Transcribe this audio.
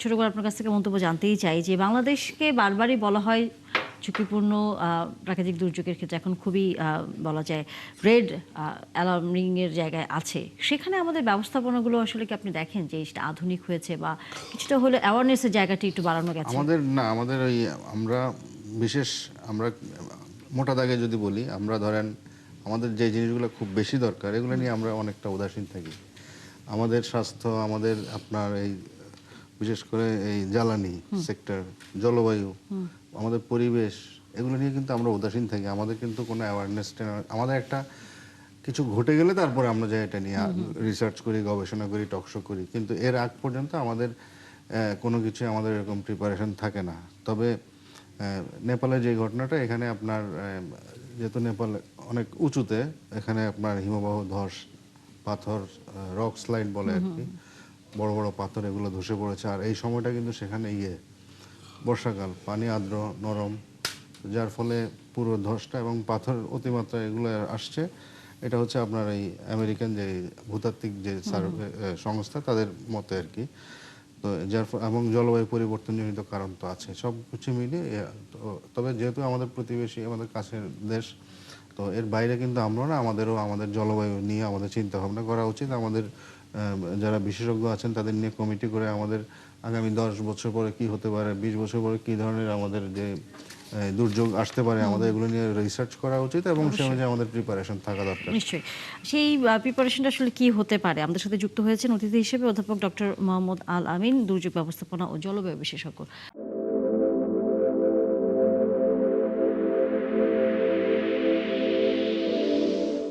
ছোট করে আপনার কাছ থেকে মন্তব্য জানতেই চাই যে বাংলাদেশকে বারবারই বলা হয় ঝুঁকিপূর্ণ প্রাকৃতিক দুর্যোগের ক্ষেত্রে এখন খুবই বলা যায় রেড অ্যালার্মিং এর জায়গায় আছে। সেখানে আমাদের ব্যবস্থাপনাগুলো আসলে কি আপনি দেখেন যে সেটা আধুনিক হয়েছে বা কিছুটা হলে অ্যাওয়ারনেসের জায়গাটি একটু বাড়ানো গেছে? আমাদের ওই আমরা আমরা মোটা দাগে যদি বলি, আমরা ধরেন আমাদের যে জিনিসগুলো খুব বেশি দরকার এগুলো নিয়ে আমরা অনেকটা উদাসীন থাকি। আমাদের স্বাস্থ্য, আমাদের আপনার এই বিশেষ করে এই জ্বালানি সেক্টর, জলবায়ু, আমাদের পরিবেশ, এগুলো নিয়ে কিন্তু আমরা উদাসীন থাকি। আমাদের কিন্তু কোনো অ্যাওয়ারনেস, আমাদের একটা কিছু ঘটে গেলে তারপরে আমরা যাই এটা নিয়ে রিসার্চ করি, গবেষণা করি, টকশো করি, কিন্তু এর আগ পর্যন্ত আমাদের কোনো কিছু আমাদের এরকম প্রিপারেশন থাকে না। তবে নেপালের যে ঘটনাটা, এখানে আপনার যেহেতু নেপাল অনেক উঁচুতে, এখানে আপনার হিমবাহ ধস, পাথর, রক স্লাইড বলে আর কি, বড় বড় পাথর এগুলো ধসে পড়েছে। আর এই সময়টা কিন্তু সেখানে বর্ষাকাল, পানি আর্দ্র, নরম, যার ফলে পুরো ধসটা এবং পাথর অতিমাত্রা এগুলো আসছে। এটা হচ্ছে আপনার এই আমেরিকান যে ভূতাত্ত্বিক যে সংস্থা, তাদের মতে আর কি। তো এবং জলবায়ু পরিবর্তনজনিত কারণ তো আছে, সব কিছু মিলিয়ে তবে যেহেতু আমাদের প্রতিবেশী, আমাদের কাছের দেশ, তো এর বাইরে কিন্তু আমরা না, আমাদের জলবায়ু নিয়ে আমাদের চিন্তা ভাবনা করা উচিত। আমাদের যারা বিশেষজ্ঞ আছেন তাদের নিয়ে কমিটি করে আমাদের আগামী 10 বছর পরে কি হতে পারে, 20 বছর পরে কি ধরনের আমাদের যে দুর্যোগ আসতে পারে, আমাদের এগুলো নিয়ে রিসার্চ করা উচিত এবং সে অনুযায়ী আমাদের প্রিপারেশন থাকা দরকার। নিশ্চয়ই। সেই প্রিপারেশনটা আসলে কি হতে পারে? আমাদের সাথে যুক্ত হয়েছেন অতিথি হিসেবে অধ্যাপক ডক্টর মোহাম্মদ আল আমিন, দুর্যোগ ব্যবস্থাপনা ও জলবায়ু বিশেষজ্ঞ।